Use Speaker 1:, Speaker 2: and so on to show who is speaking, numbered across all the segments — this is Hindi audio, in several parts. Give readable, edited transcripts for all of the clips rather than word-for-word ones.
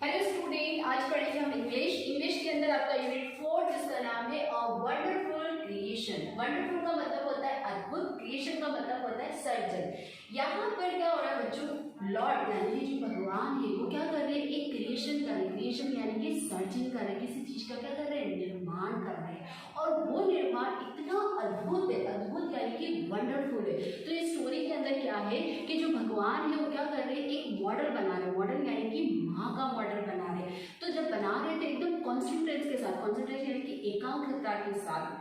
Speaker 1: हेलो स्टूडेंट, आज पढ़ेंगे हम इंग्लिश के अंदर आपका यूनिट 4 जिसका नाम है अ वंडरफुल क्रिएशन। वंडरफुल का मतलब होता है अद्भुत, क्रिएशन का मतलब होता है सर्जन। यहाँ पर क्या हो रहा है बच्चों, लॉर्ड यानी जो भगवान है वो क्या कर रहे हैं, एक क्रिएशन कर रहे हैं। क्रिएशन यानी कि सर्जन कर रहे हैं, किसी चीज का क्या कर रहे हैं, निर्माण कर रहे हैं। और वो निर्माण इतना अद्भुत है, अद्भुत यानी कि वंडरफुल है। तो इस स्टोरी के अंदर क्या है कि जो भगवान है वो क्या कर रहे हैं, एक मॉडल बना रहे हैं। मॉडल यानी कि माँ का मॉडल बना रहे हैं। तो जब बना रहे थे एकदम कॉन्सेंट्रेट के साथ, कॉन्सेंट्रेट यानी कि एकाग्रता के साथ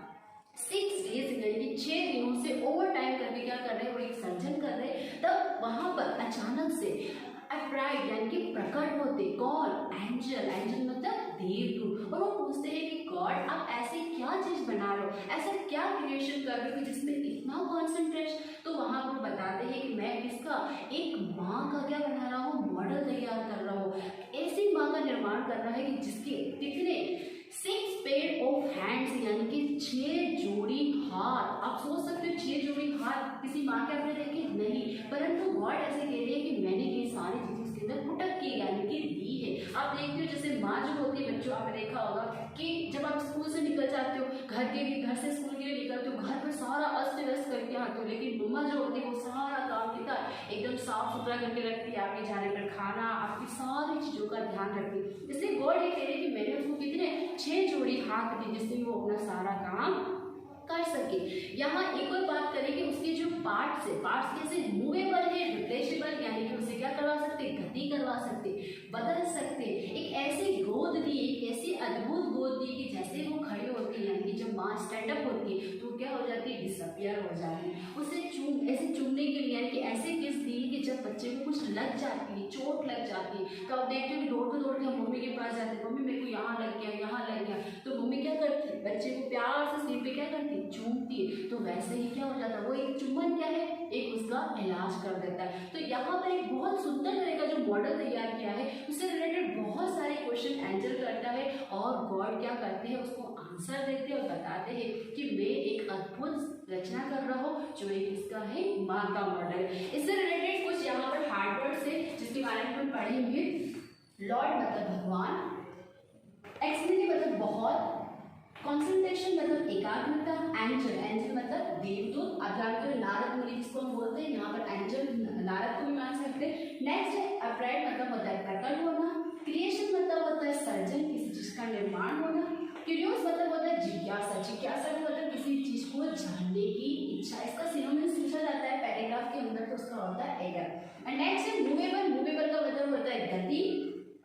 Speaker 1: 6 डेज यानी कि 6 दिनों से ओवर टाइम करके क्या कर रहे हैं, वो एक सर्जन कर रहे हैं। तब वहां पर अचानक से अप्राइड यानी कि प्रकट होते कौन, एंजल। एंजल मतलब देवदूत। और वो पूछते हैं कि गॉड आप ऐसी क्या चीज बना रहे हो, ऐसा क्या क्रिएशन कर रहे हो जिसमें इतना कॉन्सेंट्रेशन। तो वहां पर बताते हैं कि मैं इसका एक माँ का क्या बना रहा हूँ, मॉडल तैयार कर रहा हूँ। ऐसी माँ का निर्माण कर रहा है कि जिसके कितने 6 पेयर ऑफ हैंड्स यानी कि 6 जोड़ी हाथ। आप सोच सकते हो 6 जोड़ी हाथ किसी माँ के आपने देखे नहीं, परंतु गॉड ऐसे कह रही है कि मैंने ये सारी चीजें उसके अंदर पुटक की यानी कि दी है। आप देखते हो जैसे माँ जो होती है, बच्चों आपने देखा होगा कि जब आप स्कूल से निकल जाते हो, घर से स्कूल के लिए निकलते हो, घर पर सारा अस्त व्यस्त करके आते हो, लेकिन मम्मा जो होती है वो सारा काम कितना एकदम साफ सुथरा करके रखती है। आपके जाने पर खाना, आपकी सारी चीजों का ध्यान रखती है। इसलिए गॉड ये कह रहे हैं कि मैंने उसको कितने 6 जोड़ी हाथ दी जिससे वो अपना सारा काम कर सके। यहाँ एक और बात करें कि उसके जो पार्ट्स है, पार्ट्स कैसे मूवेबल है, रिप्लेसेबल यानी कि उसे क्या करवा सकते, गति करवा सकते, बदल सकते। एक ऐसी गोद दी, एक ऐसी अद्भुत गोद दी कि जैसे वो खड़े होती है यानी कि जब माँ स्टैंड अप होती है तो क्या हो जाती है, डिसअपियर हो जाती है। उसे ऐसे चूमने के लिए यानी कि ऐसे किस दी कि जब बच्चे को कुछ लग जाती है, चोट लग जाती है, तो आप देखते हो कि दौड़ के हम मम्मी के पास जाते हैं, मम्मी मेरे को यहाँ लग गया, यहाँ लग गया। तो मम्मी क्या करती है, बच्चे को प्यार से सिर पे क्या करती है, चूमती है। तो वैसे ही क्या हो जाता है, वो एक चुम्बन क्या है, एक उसका इलाज कर देता है। तो यहाँ पर एक बहुत सुंदर तरह का जो मॉडल तैयार किया है, उससे रिलेटेड बहुत सारे क्वेश्चन आंसर करता है और गॉड क्या करते हैं, उसको आंसर देते हैं और बताते हैं कि मैं एक अद्भुत रचना कर रहा हूँ जो एक इसका है माँ का मॉडल। इससे रिलेटेड कुछ यहाँ पर हार्ड वर्ड्स है जिसके बारे में हम पढ़ेंगे। लॉर्ड मतलब भगवान, एक्सट्रीमली मतलब बहुत, कंसंट्रेशन मतलब एकाग्रता, एंजल मतलब देवदूत। आप जानते हो नारद मुनि जिसको हम बोलते हैं, यहाँ पर एंजल नारद को भी मान सकते हैं। नेक्स्ट है अपराइट मतलब होता है प्रकट होना, क्रिएशन मतलब होता है सर्जन, किसी चीज का निर्माण होना, क्यूरियस मतलब होता है जिज्ञासा, जिज्ञासा मतलब किसी चीज को जानने की इच्छा। इसका सिनोनिम्स पूछा जाता है पैराग्राफ के अंदर तो उसका होता है एगर। एंड नेक्स्ट है मूवेबल, मूवेबल का मतलब होता है गति,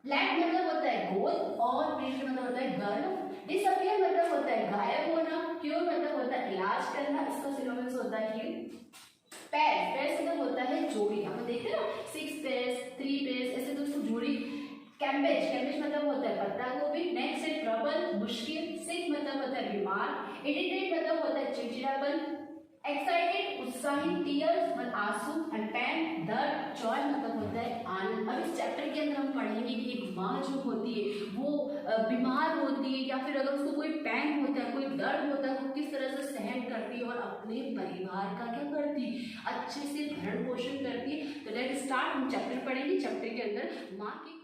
Speaker 1: लैंड मतलब होता है गोद, और प्रिंट मतलब होता है गर्व, डिसअपियर मतलब होता है गायब होना, क्योर मतलब होता है इलाज करना, इसका सिनोनिम्स होता है हील। पैर मतलब होता है जोड़ी, आप देखते हैं ना 6 पेयर्स 3 पेयर्स ऐसे, तो उसको जोड़ी। कैम्बेज मतलब होता है पत्ता गोभी। नेक्स्ट है ट्रबल मुश्किल, सिक मतलब होता है बीमार, इरिटेट मतलब होता है चिड़चिड़ापन, एक्साइटेड उत्साहित, टीयर्स मतलब आंसू, एंड पेन दर्द, जॉय मतलब होता है आनंद। अब इस चैप्टर के अंदर हम पढ़ेंगे कि एक माँ जो होती है वो बीमार होती है या फिर अगर उसको कोई पेन होता है, कोई दर्द होता है, तो किस तरह से सहन करती है और अपने परिवार का क्या करती है, अच्छे से भरण पोषण करती है। तो लेट स्टार्ट, हम चैप्टर पढ़ेंगे। चैप्टर के अंदर माँ की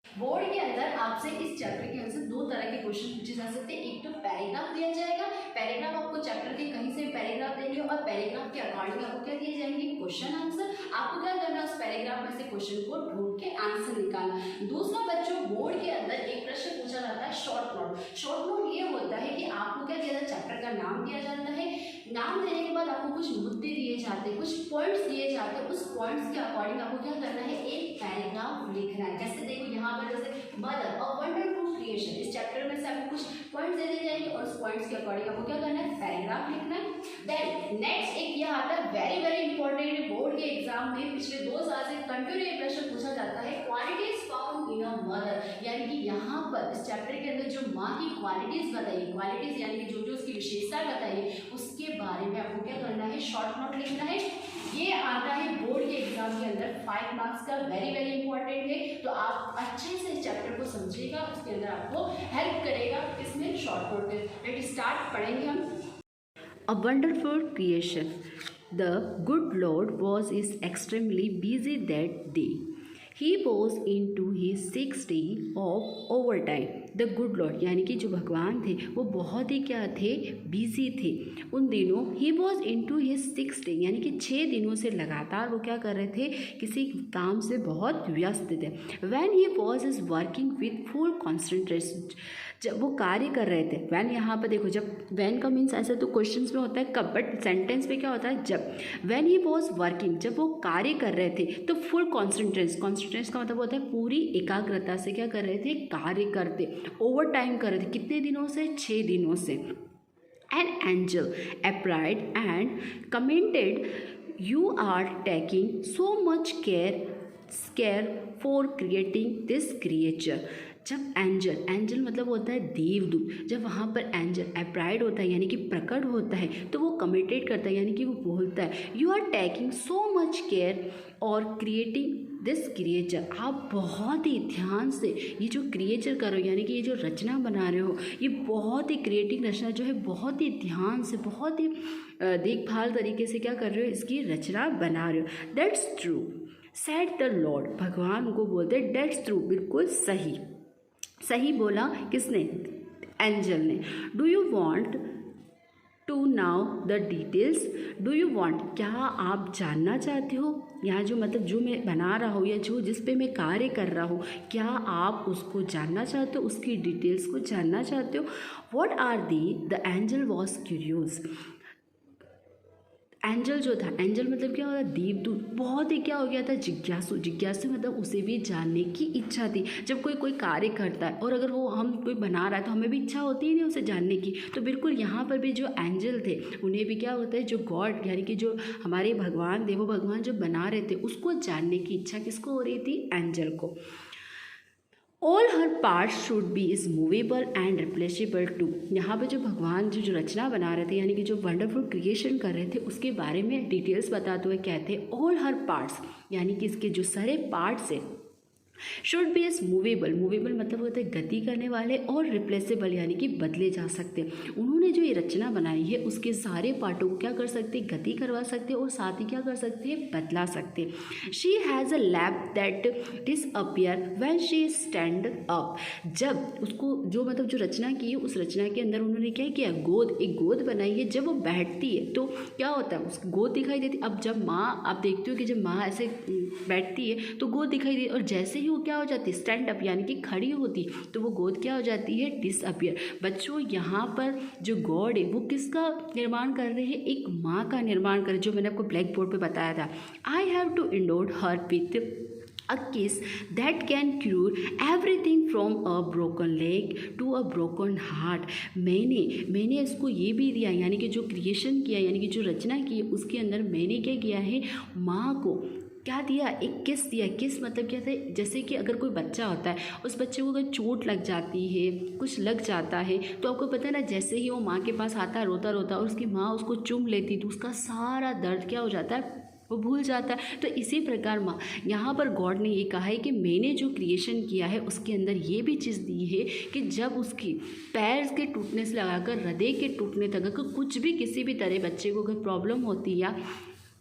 Speaker 1: बोर्ड के अंदर आपसे इस चैप्टर के अंदर 2 तरह के क्वेश्चन पूछे जा सकते हैं। एक तो पैराग्राफ दिया जाएगा, पैराग्राफ आपको चैप्टर के कहीं से पैराग्राफ देंगे और पैराग्राफ के अकॉर्डिंग आपको क्या दिए जाएंगे, क्वेश्चन आंसर। आपको क्या करना है, उस पैराग्राफ में से क्वेश्चन को ढूंढ के आंसर निकालना। दूसरा बच्चों, बोर्ड के अंदर एक प्रश्न पूछा जाता है शॉर्ट नोट। शॉर्ट नोट ये होता है कि आपको क्या दिया जाता है, चैप्टर का नाम दिया जाता है, नाम देने के बाद आपको कुछ मुद्दे दिए जाते हैं, कुछ पॉइंट्स दिए जाते हैं, उस पॉइंट्स के अकॉर्डिंग आपको क्या करना है, एक पैराग्राफ लिखना है। जैसे देखो यहाँ पर जैसे मदर और वंडरफुल क्रिएशन, इस चैप्टर में से आपको कुछ पॉइंट्स दे दिए जाएंगे और उस पॉइंट्स के अकॉर्डिंग आपको क्या करना है, पैराग्राफ लिखना है। देन नेक्स्ट एक यह आता है वेरी वेरी इंपॉर्टेंट, बोर्ड के एग्जाम में पिछले 2 साल से कंटिन्यू ये प्रश्न पूछा जाता है, qualities found in a mother. यानी कि यहाँ पर इस चैप्टर के अंदर जो माँ की क्वालिटीज बताइए, क्वालिटीज यानी कि जो जो उसकी विशेषता बताइए, उसके बारे में आपको क्या करना है, शॉर्ट नोट लिखना है। ये आता है बोर्ड के एग्जाम के अंदर 5 मार्क्स का, वेरी वेरी इंपॉर्टेंट है। तो आप अच्छे से इस चैप्टर को समझिएगा, उसके अंदर आपको हेल्प करेगा इसमें शॉर्ट नोट में। लेट स्टार्ट, पढ़ेंगे हम।
Speaker 2: A wonderful creation. The good Lord was extremely busy that day. He was into his 6th day of overtime. The good Lord यानी कि जो भगवान थे वो बहुत ही क्या थे, बिजी थे उन दिनों. He was into his 6th day यानी कि 6 दिनों से लगातार वो क्या कर रहे थे, किसी काम से बहुत व्यस्त थे. When he was working with full concentration, जब वो कार्य कर रहे थे. वैन यहाँ पर देखो, जब वैन का मीन्स ऐसे तो क्वेश्चंस में होता है कब, बट सेंटेंस में क्या होता है जब. वैन ही वॉज वर्किंग, जब वो कार्य कर रहे थे तो फुल कॉन्सेंट्रेशन का मतलब होता है पूरी एकाग्रता से क्या कर रहे थे, कार्य करते. ओवर टाइम कर रहे थे. कितने दिनों से, 6 दिनों से. An angel appeared and commented, you are taking so much care for creating this creature. जब एंजल मतलब होता है देवदूत, जब वहाँ पर एंजल अप्राइड होता है यानी कि प्रकट होता है तो वो कमिटेड करता है यानी कि वो बोलता है, you are taking so much care और क्रिएटिंग दिस क्रिएचर. आप बहुत ही ध्यान से ये जो क्रिएचर कर रहे हो यानी कि ये जो रचना बना रहे हो, ये बहुत ही क्रिएटिव रचना जो है बहुत ही ध्यान से, बहुत ही देखभाल तरीके से क्या कर रहे हो, इसकी रचना बना रहे हो. That's true said the Lord. भगवान को बोलते हैं दैट्स ट्रू, बिल्कुल सही. सही बोला किसने, एंजल ने. Do you want to know the details. Do you want, क्या आप जानना चाहते हो. यहाँ जो मतलब जो मैं बना रहा हूँ या जो जिस पे मैं कार्य कर रहा हूँ, क्या आप उसको जानना चाहते हो, उसकी डिटेल्स को जानना चाहते हो. What are the angel was curious. Angel जो था, एंजल मतलब क्या होता है, देवदूत. बहुत ही क्या हो गया था, जिज्ञासु. जिज्ञासु मतलब उसे भी जानने की इच्छा थी. जब कोई कार्य करता है और अगर वो हम कोई बना रहा है तो हमें भी इच्छा होती है नहीं उसे जानने की. तो बिल्कुल यहाँ पर भी जो एंजल थे उन्हें भी क्या होता है, जो गॉड यानी कि जो हमारे भगवान थे, वो भगवान जो बना रहे थे उसको जानने की इच्छा किसको हो रही थी, एंजल को. All her parts should be is movable and replaceable too. यहाँ पे जो भगवान जो रचना बना रहे थे यानी कि जो वंडरफुल क्रिएशन कर रहे थे उसके बारे में डिटेल्स बताते हुए कहते हैं ऑल हर पार्ट्स यानी कि इसके जो सारे पार्ट्स हैं should be is movable. Movable मतलब होता है गति करने वाले, और रिप्लेसेबल यानी कि बदले जा सकते. उन्होंने जो ये रचना बनाई है उसके सारे पार्टों को क्या कर सकते, गति करवा सकते और साथ ही क्या कर सकते हैं, बदला सकते. She has a lap that disappear when she stand up. जब उसको जो मतलब जो रचना की है उस रचना के अंदर उन्होंने क्या किया, गोद, एक गोद बनाई है. जब वो बैठती है तो क्या होता है, उसकी गोद दिखाई देती. अब जब माँ, आप देखते हो कि जब माँ ऐसे बैठती है तो गोद दिखाई देती, और जैसे वो क्या हो जाती है, स्टैंड अप यानी कि खड़ी होती, तो वो गोद क्या हो जाती है, डिसअपियर. बच्चों यहाँ पर जो गॉड है वो किसका निर्माण कर रहे हैं, एक माँ का निर्माण कर रहे हैं, जो मैंने आपको ब्लैक बोर्ड पे बताया था. I have to endow her with a kiss that can cure everything from a broken leg to a broken heart. मैंने इसको ये भी दिया यानी कि जो क्रिएशन किया यानी कि जो रचना की उसके अंदर मैंने क्या किया है, माँ को क्या दिया, एक किस दिया. किस मतलब क्या था, जैसे कि अगर कोई बच्चा होता है उस बच्चे को अगर चोट लग जाती है, कुछ लग जाता है, तो आपको पता है ना, जैसे ही वो माँ के पास आता है रोता रोता और उसकी माँ उसको चूम लेती तो उसका सारा दर्द क्या हो जाता है, वो भूल जाता है. तो इसी प्रकार माँ यहाँ पर गॉड ने ये कहा है कि मैंने जो क्रिएशन किया है उसके अंदर ये भी चीज़ दी है कि जब उसकी पैर के टूटने से लगाकर हृदय के टूटने तक अगर कुछ भी किसी भी तरह बच्चे को अगर प्रॉब्लम होती या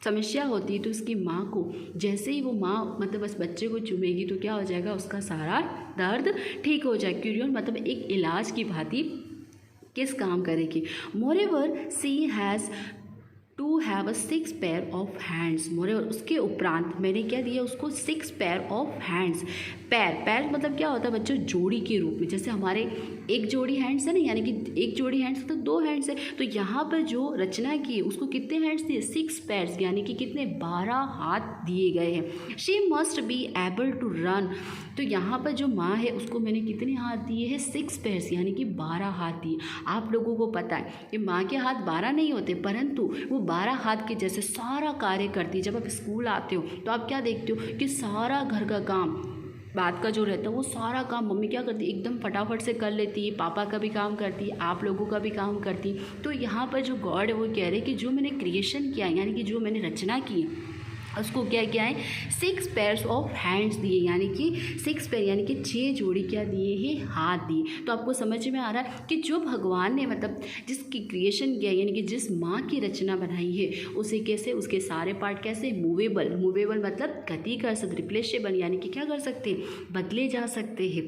Speaker 2: समस्या होती है तो उसकी माँ को जैसे ही वो माँ मतलब बस बच्चे को चूमेगी तो क्या हो जाएगा, उसका सारा दर्द ठीक हो जाएगा. क्यूरियन मतलब एक इलाज की भांति किस काम करेगी. Moreover she has to have a 6 pair of hands. Moreover उसके उपरांत मैंने क्या दिया उसको, 6 पेयर ऑफ हैंड्स. पैर मतलब क्या होता है बच्चों, जोड़ी के रूप में. जैसे हमारे एक जोड़ी हैंड्स है ना, यानी कि एक जोड़ी हैंड्स तो 2 हैंड्स है. तो यहाँ पर जो रचना की उसको कितने हैंड्स दिए, 6 पेयर्स यानी कि कितने, 12 हाथ दिए गए हैं. She must be able to run. तो यहाँ पर जो माँ है उसको मैंने कितने हाथ दिए हैं, 6 पेयर्स यानी कि 12 हाथ दिए. आप लोगों को पता है कि माँ के हाथ 12 नहीं होते, परंतु वो 12 हाथ के जैसे सारा कार्य करती है. जब आप स्कूल आते हो तो आप क्या देखते हो कि सारा घर का काम, बात का जो रहता है वो सारा काम मम्मी क्या करती है, एकदम फटाफट से कर लेती है. पापा का भी काम करती है, आप लोगों का भी काम करती है. तो यहाँ पर जो गॉड है वो कह रहे हैं कि जो मैंने क्रिएशन किया यानी कि जो मैंने रचना की उसको क्या किया है 6 पेयर्स ऑफ हैंड्स दिए, यानी कि 6 पेयर यानी कि 6 जोड़ी क्या दिए हैं, हाथ दिए। तो आपको समझ में आ रहा है कि जो भगवान ने मतलब जिसकी क्रिएशन किया यानी कि जिस माँ की रचना बनाई है उसे कैसे, उसके सारे पार्ट कैसे मूवेबल, मूवेबल मतलब गति कर सकते, रिप्लेसेबल यानी कि क्या कर सकते हैं, बदले जा सकते हैं।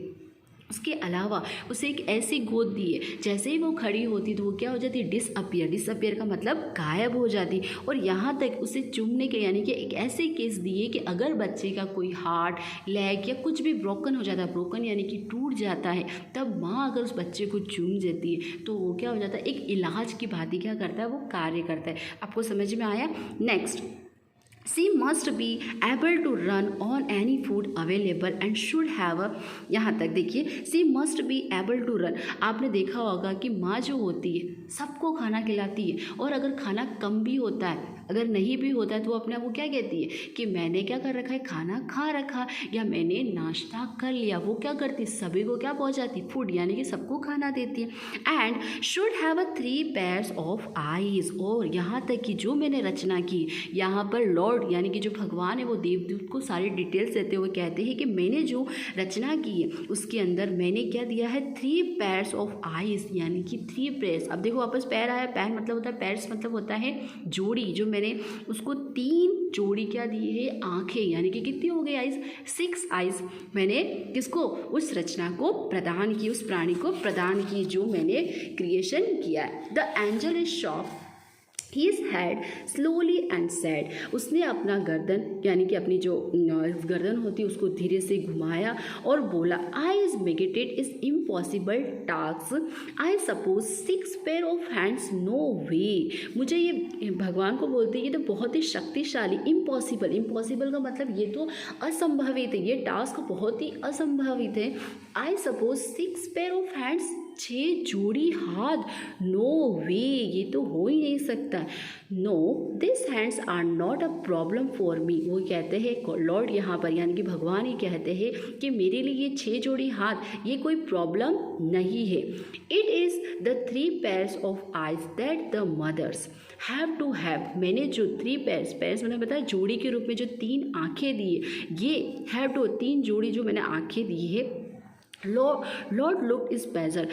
Speaker 2: उसके अलावा उसे एक ऐसी गोद दी है जैसे ही वो खड़ी होती तो वो क्या हो जाती, डिसअपियर। डिसअपियर का मतलब गायब हो जाती। और यहाँ तक उसे चूमने के यानी कि एक ऐसे केस दिए कि अगर बच्चे का कोई हार्ट, लेग या कुछ भी ब्रोकन हो जाता है, ब्रोकन यानी कि टूट जाता है, तब माँ अगर उस बच्चे को चूम देती है तो वो क्या हो जाता है, एक इलाज की भांति क्या करता है, वो कार्य करता है। आपको समझ में आया। Next, She must be able to run on any food available and should have a, यहाँ तक देखिए, she must be able to run। आपने देखा होगा कि माँ जो होती है सबको खाना खिलाती है, और अगर खाना कम भी होता है, अगर नहीं भी होता है तो वो अपने आप को क्या कहती है कि मैंने क्या कर रखा है, खाना खा रखा, या मैंने नाश्ता कर लिया। वो क्या करती, सभी को क्या पहुँचाती, फूड, यानी कि सबको खाना देती है। And should have 3 pairs of eyes. और यहाँ तक कि जो मैंने रचना की, यहाँ पर लॉर्ड यानी कि जो भगवान है वो देवदूत को सारी डिटेल्स देते हुए कहते हैं कि मैंने जो रचना की है उसके अंदर मैंने क्या दिया है, 3 पेयर्स ऑफ आईज, यानी कि 3 पेयर्स। अब देखो वापस पैर आया, पैर मतलब होता है, पेयर्स मतलब होता है जोड़ी। जो मैंने उसको 3 जोड़ी क्या दी है, आंखें, यानी कि कितनी हो गई आइज, 6 आइज मैंने किसको, उस रचना को प्रदान की, उस प्राणी को प्रदान की जो मैंने क्रिएशन किया है। The angel is shock His head slowly and said। उसने अपना गर्दन यानी कि अपनी जो गर्दन होती है उसको धीरे से घुमाया और बोला, I is meditate is impossible task, I suppose 6 pair of hands, no way. मुझे ये भगवान को बोलते हैं ये तो बहुत ही शक्तिशाली, इम्पॉसिबल, इम्पॉसिबल का मतलब ये तो असंभावित है, ये टास्क बहुत ही असंभावित है। आई सपोज 6 पेयर ऑफ हैंड्स, 6 जोड़ी हाथ, नो वे, ये तो हो ही नहीं सकता। No this hands are not a problem for me. वो कहते हैं लॉर्ड यहाँ पर यानी कि भगवान ही कहते हैं कि मेरे लिए ये 6 जोड़ी हाथ ये कोई प्रॉब्लम नहीं है। It is the 3 pairs of eyes that the mothers have to have. मैंने जो 3 पेयर्स, पेयर्स मैंने बताया जोड़ी के रूप में जो 3 आँखें दी है, ये हैव टू 3 जोड़ी जो मैंने आँखें दी है। लॉर्ड लुक इज पैजल,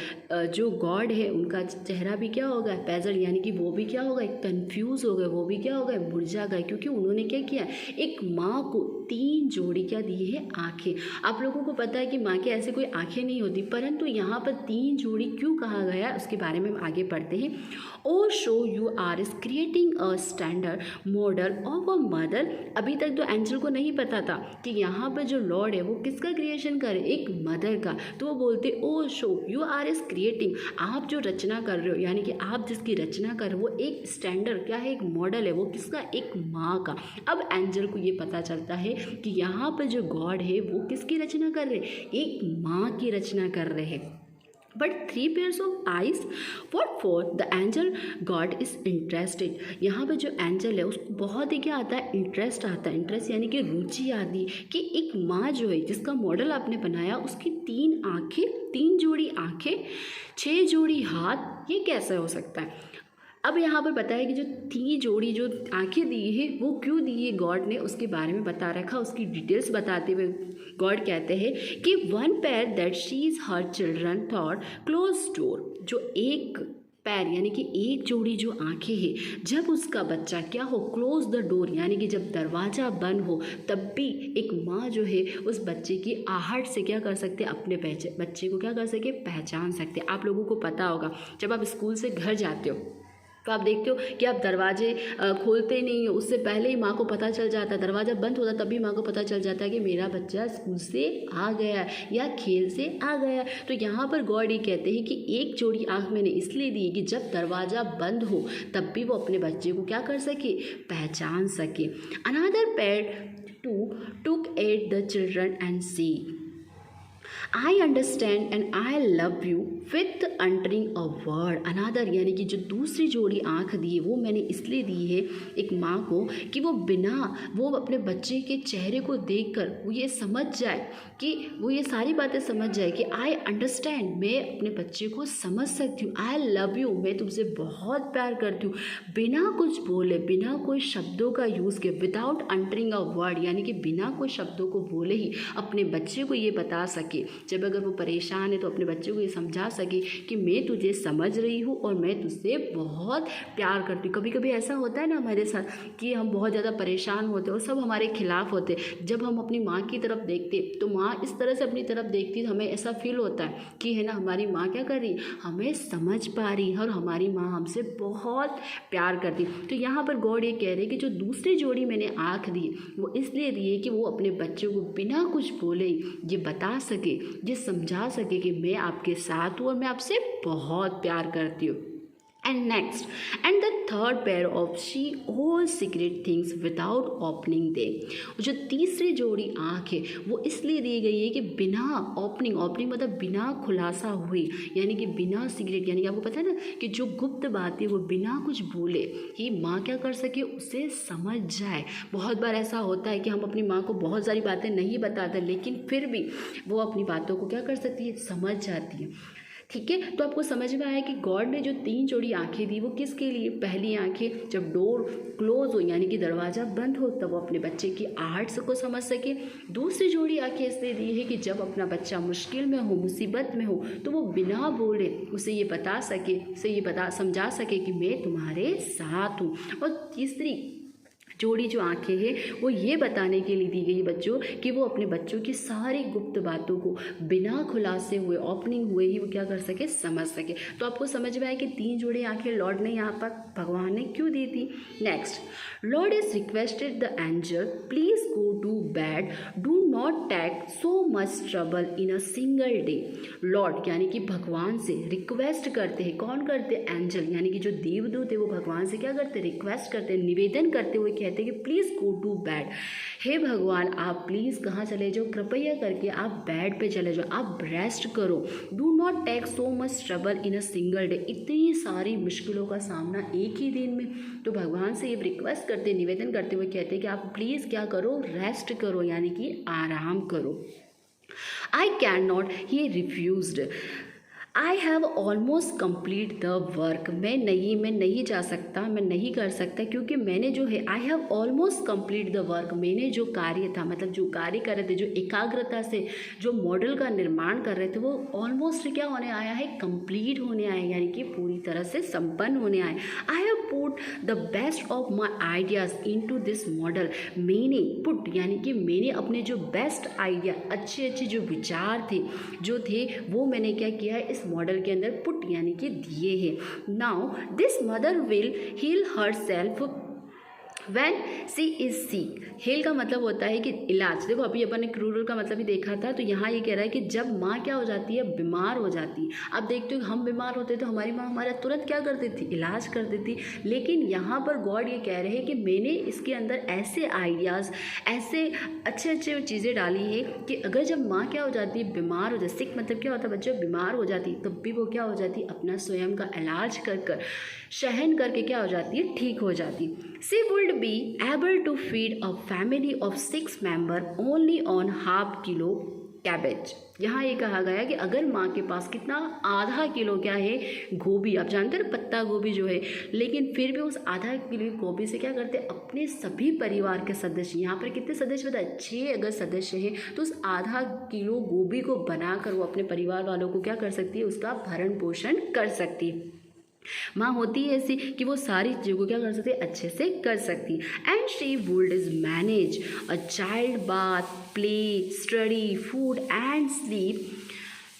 Speaker 2: जो गॉड है उनका चेहरा भी क्या होगा, पैजल, यानी कि वो भी क्या होगा, कंफ्यूज हो गए, वो भी क्या हो गए, मुरझा गए, क्योंकि उन्होंने क्या किया, एक माँ को 3 जोड़ी क्या दी है, आँखें। आप लोगों को पता है कि माँ के ऐसे कोई आँखें नहीं होती, परंतु यहाँ पर 3 जोड़ी क्यों कहा गया उसके बारे में हम आगे पढ़ते हैं। Oh so you are is creating a standard model of a mother. अभी तक तो एंजल को नहीं पता था कि यहाँ पर जो लॉर्ड है वो किसका क्रिएशन करे, एक मदर का। तो वो बोलते oh so you are is creating, आप जो रचना कर रहे हो यानी कि आप जिसकी रचना कर रहे हो वो एक स्टैंडर्ड क्या है, एक मॉडल है, वो किसका, एक माँ का। अब एंजल को ये पता चलता है कि यहाँ पर जो गॉड है वो किसकी रचना कर रहे, एक माँ की रचना कर रहे हैं। But 3 pairs of eyes, what for? The angel God is interested। यहाँ पे जो एंजल है उसको बहुत ही क्या आता है, इंटरेस्ट आता है। इंटरेस्ट यानी कि रुचि आती है कि एक माँ जो है जिसका मॉडल आपने बनाया उसकी 3 आँखें, 3 जोड़ी आँखें, 6 जोड़ी हाथ, ये कैसे हो सकता है। अब यहाँ पर बताया कि जो 3 जोड़ी जो आंखें दी है वो क्यों दी है गॉड ने, उसके बारे में बता रखा। उसकी डिटेल्स बताते हुए गॉड कहते हैं कि 1 pair that she is her children thought close door. जो एक पैर यानी कि एक जोड़ी जो आंखें हैं जब उसका बच्चा क्या हो, क्लोज द डोर यानी कि जब दरवाज़ा बंद हो तब भी एक माँ जो है उस बच्चे की आहट से क्या कर सकते, अपने बच्चे को क्या कर सके, पहचान सकते। आप लोगों को पता होगा जब आप स्कूल से घर जाते हो तो आप देखते हो कि आप दरवाजे खोलते नहीं हो, उससे पहले ही माँ को पता चल जाता है। दरवाज़ा बंद होता तभी माँ को पता चल जाता है कि मेरा बच्चा स्कूल से आ गया है या खेल से आ गया है। तो यहाँ पर गॉड ये कहते हैं कि एक जोड़ी आँख मैंने इसलिए दी कि जब दरवाज़ा बंद हो तब भी वो अपने बच्चे को क्या कर सके, पहचान सके। Another pair took at the children and see I understand and I love you with entering a word another, यानी कि जो दूसरी जोड़ी आँख दी है वो मैंने इसलिए दी है एक माँ को कि वो वो अपने बच्चे के चेहरे को देखकर वो ये समझ जाए, कि वो ये सारी बातें समझ जाए कि आई अंडरस्टैंड, मैं अपने बच्चे को समझ सकती हूँ, आई लव यू, मैं तुमसे बहुत प्यार करती हूँ, बिना कुछ बोले, बिना कोई शब्दों का यूज़ किए, विदाउट एंटरिंग अ वर्ड, यानी कि बिना कोई शब्दों को बोले ही अपने बच्चे को ये बता सके, जब अगर वो परेशान है तो अपने बच्चे को ये समझा सके कि मैं तुझे समझ रही हूँ और मैं तुझसे बहुत प्यार करती हूँ। कभी कभी ऐसा होता है ना हमारे साथ कि हम बहुत ज़्यादा परेशान होते हैं और सब हमारे खिलाफ होते, जब हम अपनी माँ की तरफ देखते तो माँ इस तरह से अपनी तरफ देखती तो हमें ऐसा फील होता है कि है ना हमारी माँ क्या कर रही, हमें समझ पा रही है और हमारी माँ हमसे बहुत प्यार करती। तो यहाँ पर गॉड ये कह रहे कि जो दूसरी जोड़ी मैंने आँख दी वो इसलिए दी है कि वो अपने बच्चों को बिना कुछ बोले ये बता सके, ये समझा सके कि मैं आपके साथ हूँ और मैं आपसे बहुत प्यार करती हूँ। And next, and the third pair of she all secret things without opening them। जो तीसरी जोड़ी आँख है वो इसलिए दी गई है कि बिना ओपनिंग मतलब बिना खुलासा हुए, यानी कि बिना सीक्रेट, यानी कि आपको पता है ना कि जो गुप्त बातें वो बिना कुछ बोले ही माँ क्या कर सके, उसे समझ जाए। बहुत बार ऐसा होता है कि हम अपनी माँ को बहुत सारी बातें नहीं बताते, लेकिन फिर भी वो अपनी बातों को क्या कर सकती है, समझ जाती है। ठीक है, तो आपको समझ में आया कि गॉड ने जो 3 जोड़ी आंखें दी वो किसके लिए। पहली आंखें जब डोर क्लोज हो यानी कि दरवाज़ा बंद हो तब वो अपने बच्चे की आहट को समझ सके। दूसरी जोड़ी आंखें इसलिए दी है कि जब अपना बच्चा मुश्किल में हो, मुसीबत में हो, तो वो बिना बोले उसे ये बता सके, समझा सके कि मैं तुम्हारे साथ हूँ। और तीसरी जोड़ी जो आंखें हैं वो ये बताने के लिए दी गई बच्चों कि वो अपने बच्चों की सारी गुप्त बातों को बिना खुलासे हुए, ओपनिंग हुए ही वो क्या कर सके, समझ सके। तो आपको समझ में आया कि 3 जोड़ी आंखें लॉर्ड ने यहाँ पर भगवान ने क्यों दी थी। Next, Lord is requested the angel please go to bed, do not take so much trouble in a single day. Lord यानी कि भगवान से रिक्वेस्ट करते हैं, कौन करते हैं, एंजल यानी कि जो देवदूत है वो भगवान से क्या करते, रिक्वेस्ट करते हैं, निवेदन करते हुए कहते हैं कि प्लीज़ गो टू बेड, हे भगवान आप प्लीज़ कहाँ चले जाओ, कृपया करके आप बेड पे चले जाओ, आप रेस्ट करो। Do not take so much trouble in a single day, इतनी सारी मुश्किलों का सामना एक ही दिन में। तो भगवान से ये रिक्वेस्ट करते, निवेदन करते हुए कहते हैं कि आप प्लीज़ क्या करो, रेस्ट करो, यानी कि आराम करो। I can not, he refused, I have almost complete the work, मैं नहीं जा सकता, मैं नहीं कर सकता, क्योंकि मैंने जो है I have almost complete the work, मैंने जो कार्य था, मतलब जो कार्य कर रहे थे, जो एकाग्रता से जो मॉडल का निर्माण कर रहे थे वो ऑलमोस्ट क्या होने आया है, कंप्लीट होने आया, यानी कि पूरी तरह से संपन्न होने आए। I have put the best of my ideas into this model, मैंने पुट यानी कि मैंने अपने जो बेस्ट आइडिया, अच्छे जो विचार थे जो थे वो मैंने क्या किया है, इस मॉडल के अंदर पुट यानी कि दिए हैं। Now this mother will heal herself when she is sick. Heal का मतलब होता है कि इलाज। देखो अभी अपन ने क्रूरल का मतलब भी देखा था, तो यहाँ ये कह रहा है कि जब माँ क्या हो जाती है, बीमार हो जाती है। अब देखते हो हम बीमार होते तो हमारी माँ हमारा तुरंत क्या कर देती, इलाज कर देती। लेकिन यहाँ पर गॉड ये कह रहे हैं कि मैंने इसके अंदर ऐसे आइडियाज़, ऐसे अच्छे चीज़ें डाली है कि अगर जब माँ क्या हो जाती है, बीमार हो जाती, सिक मतलब क्या होता है बच्चों, बीमार हो जाती, तब भी वो क्या हो जाती, अपना स्वयं का इलाज कर सहन करके क्या हो जाती है, ठीक हो जाती। सी would be able to feed a family of 6 members only on ½ kilo cabbage. यहाँ ये कहा गया कि अगर माँ के पास कितना, ½ किलो क्या है, गोभी, आप जानते हैं पत्ता गोभी जो है, लेकिन फिर भी उस ½ किलो गोभी से क्या करते हैं, अपने सभी परिवार के सदस्य, यहाँ पर कितने सदस्य बताए, 6 अगर सदस्य हैं तो उस ½ किलो गोभी को बनाकर वो अपने परिवार वालों को क्या कर सकती है, उसका भरण पोषण कर सकती है। माँ होती है ऐसी कि वो सारी चीज़ों को क्या कर सकती है, अच्छे से कर सकती। And she would is manage a child bath, play, study, food and sleep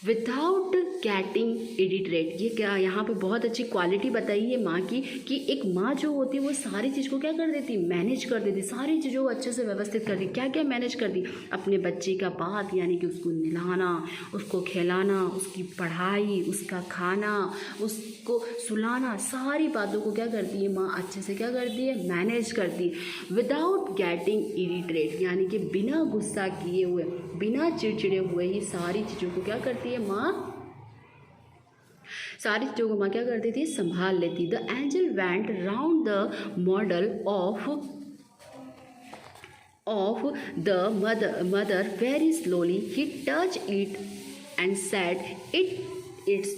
Speaker 2: without getting irritate. ये क्या यहाँ पे बहुत अच्छी क्वालिटी बताई है माँ की कि एक माँ जो होती है वो सारी चीज़ को क्या कर देती, मैनेज कर देती, सारी चीज़ों को अच्छे से व्यवस्थित कर दी। क्या क्या मैनेज कर दी, अपने बच्चे का बात यानी कि उसको नहलाना, उसको खिलाना, उसकी पढ़ाई, उसका खाना, उसको सुलाना, सारी बातों को क्या करती है माँ, अच्छे से क्या करती है, मैनेज करती है। विदाउट गेटिंग इरिटेट यानी कि बिना गुस्सा किए हुए, बिना चिड़चिड़े हुए ही सारी चीज़ों को क्या करती है माँ, सारी चीज़ों को माँ क्या करती थी, संभाल लेती। The angel went round the model of the mother very slowly. He touched it and said, it's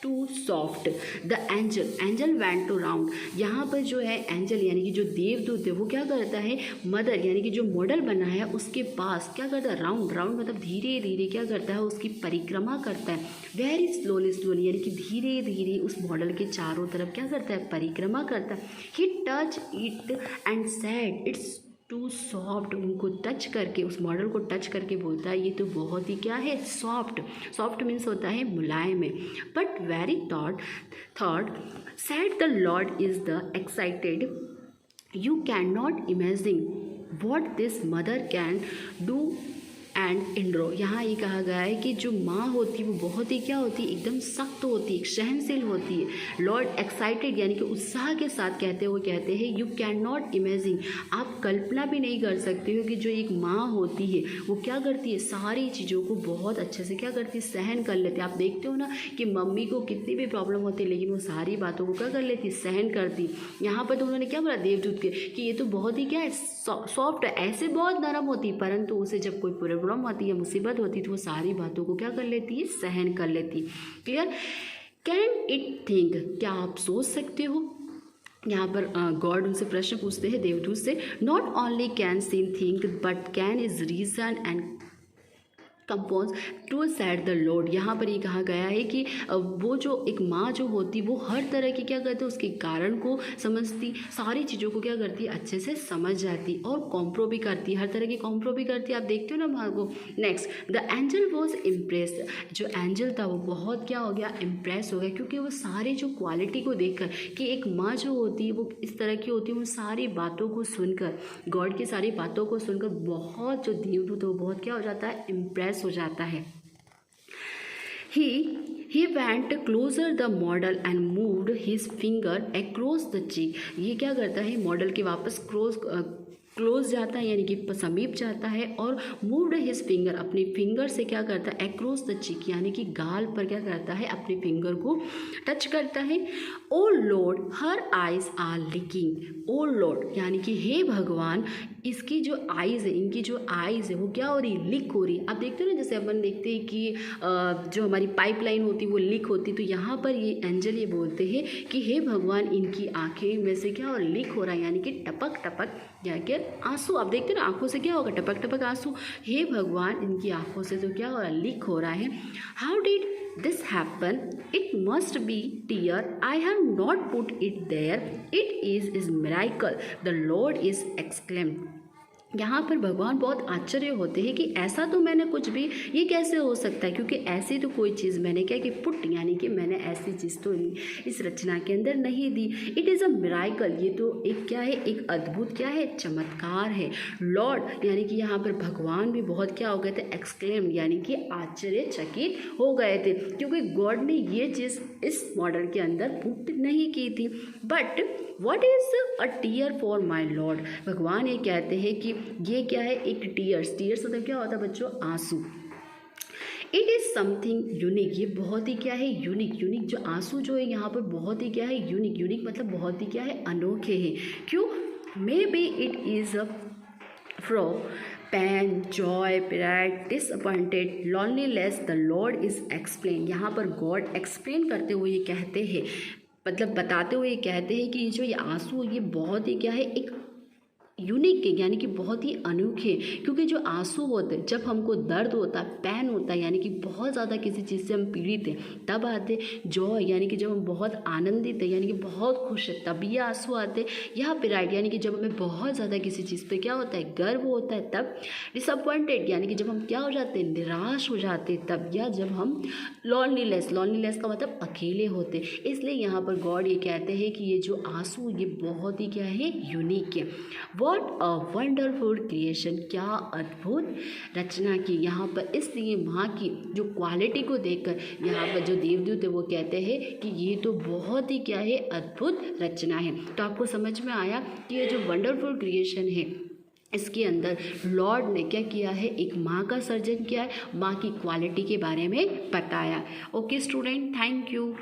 Speaker 2: too soft. The angel went to round. यहाँ पर जो है एंजल यानी कि जो देवदूत है वो क्या करता है, मदर यानी कि जो मॉडल बना है उसके पास क्या करता है, राउंड मतलब धीरे धीरे क्या करता है, उसकी परिक्रमा करता है। वेरी स्लोली यानी कि धीरे धीरे उस मॉडल के चारों तरफ क्या करता है, परिक्रमा करता है। He touch it and said, it's too soft. उनको टच करके, उस मॉडल को टच करके बोलता है ये तो बहुत ही क्या है, सॉफ्ट मीन्स होता है मुलायम है। But very thought said the Lord is the excited, you can not imagine what this mother can do and इंड्रो। यहाँ ये कहा गया है कि जो माँ होती है वो बहुत ही क्या होती है, एकदम सख्त होती है, सहनशील होती है। लॉर्ड एक्साइटेड यानी कि उत्साह के साथ कहते हैं यू कैन नॉट इमेजिन, आप कल्पना भी नहीं कर सकते हो कि जो एक माँ होती है वो क्या करती है, सारी चीज़ों को बहुत अच्छे से क्या करती है, सहन कर लेती है। आप देखते हो ना कि मम्मी को कितनी भी प्रॉब्लम होती है लेकिन वो सारी बातों को क्या कर लेती है, सहन करती। यहाँ पर तो उन्होंने क्या बोला देवदूत के कि ये तो बहुत ही क्या है, सॉफ्ट है, ऐसे बहुत नरम होती है, परंतु उसे जब कोई प्रॉब्लम आती है, मुसीबत होती है तो वो सारी बातों को क्या कर लेती है, सहन कर लेती। क्लियर। कैन इट थिंक, क्या आप सोच सकते हो। यहाँ पर गॉड उनसे प्रश्न पूछते हैं देवदूत से। Not only can she think but can is reason and compose to set the Lord. यहाँ पर ये कहा गया है कि वो जो एक माँ जो होती वो हर तरह की क्या करती है, उसके कारण को समझती, सारी चीज़ों को क्या करती है, अच्छे से समझ जाती और कॉम्प्रो भी करती, हर तरह की कॉम्प्रो भी करती है। आप देखते हो ना माँ को। Next, the angel was impressed. जो एंजल था वो बहुत क्या हो गया, इम्प्रेस हो गया, क्योंकि वो सारे जो क्वालिटी को देखकर कि एक माँ जो होती है वो इस तरह की होती है, उन सारी बातों को सुनकर, गॉड की सारी बातों को सुनकर बहुत जो देवदूत है वो बहुत क्या हो जाता है, इम्प्रेस हो जाता है। He went closer the model and moved his finger across the cheek. ये क्या करता है, मॉडल के वापस क्लोज जाता है यानी कि समीप जाता है और मूव्ड हिज फिंगर, अपनी फिंगर से क्या करता है, अक्रॉस द चिक यानी कि गाल पर क्या करता है, अपने फिंगर को टच करता है। O lord her eyes are leaking. O lord यानी कि हे भगवान, इसकी जो आइज़ है, इनकी जो आइज़ है वो क्या हो रही है, लीक हो रही है। आप देखते हो ना, जैसे अपन देखते हैं कि जो हमारी पाइपलाइन होती है वो लीक होती है, तो यहाँ पर ये एंजल ये बोलते हैं कि हे भगवान, इनकी आँखें में से क्या हो, लीक हो रहा है यानी कि टपक टपक या क्या आंसू। आप देखते हो ना, आंखों से क्या होगा, टपक टपक आंसू। हे भगवान, इनकी आंखों से तो क्या हो रहा है, लीक हो रहा है। How did this happen? It must be tear. I have not put it there. It is miracle. The Lord is exclaimed. यहाँ पर भगवान बहुत आश्चर्य होते हैं कि ऐसा तो मैंने कुछ भी, ये कैसे हो सकता है, क्योंकि ऐसी तो कोई चीज़ मैंने क्या कि पुट यानी कि मैंने ऐसी चीज़ तो इस रचना के अंदर नहीं दी। इट इज़ अ मिराइकल, ये तो एक क्या है, एक अद्भुत क्या है, चमत्कार है। लॉर्ड यानी कि यहाँ पर भगवान भी बहुत क्या हो गए थे, एक्सक्लेम यानी कि आश्चर्यचकित हो गए थे, क्योंकि गॉड ने ये चीज़ इस मॉडल के अंदर पुट नहीं की थी। But what is a tear for my Lord. भगवान ये कहते हैं कि ये क्या है, एक टीयर्स मतलब क्या होता है बच्चों, आंसू। इट इज़ समथिंग यूनिक, ये बहुत ही क्या है, यूनिक जो आंसू जो है यहाँ पर बहुत ही क्या है, यूनिक मतलब बहुत ही क्या है, अनोखे हैं। क्यों? May be it is from pain, joy, pride, disappointed, loneliness, the Lord is explain. यहाँ पर गॉड एक्सप्लेन करते हुए ये कहते हैं, मतलब बताते हुए ये कहते हैं कि ये जो ये आंसू ये बहुत ही क्या है, एक यूनिक यानी कि बहुत ही अनोखे, क्योंकि जो आंसू होते हैं, जब हमको दर्द होता है, पैन होता है यानी कि बहुत ज़्यादा किसी चीज़ से हम पीड़ित हैं, तब आते जॉय यानी कि जब हम बहुत आनंदित हैं यानी कि बहुत खुश है, तब ये आंसू आते। या प्राइड यानी कि जब हमें बहुत ज़्यादा किसी चीज़ पे क्या होता है, गर्व होता है, तब। डिसअपॉइंटेड यानी कि जब हम क्या हो जाते हैं, निराश हो जाते हैं, तब। या जब हम लॉनलीनेस का मतलब अकेले होते। इसलिए यहाँ पर गॉड ये कहते हैं कि ये जो आंसू ये बहुत ही क्या है, यूनिक है। वॉट अ वंडरफुल क्रिएशन, क्या अद्भुत रचना की। यहाँ पर इसलिए माँ की जो क्वालिटी को देखकर यहाँ पर जो देवदूत है वो कहते हैं कि ये तो बहुत ही क्या है, अद्भुत रचना है। तो आपको समझ में आया कि ये जो वंडरफुल क्रिएशन है इसके अंदर लॉर्ड ने क्या किया है, एक माँ का सर्जन किया है, माँ की क्वालिटी के बारे में बताया। Okay student, thank you.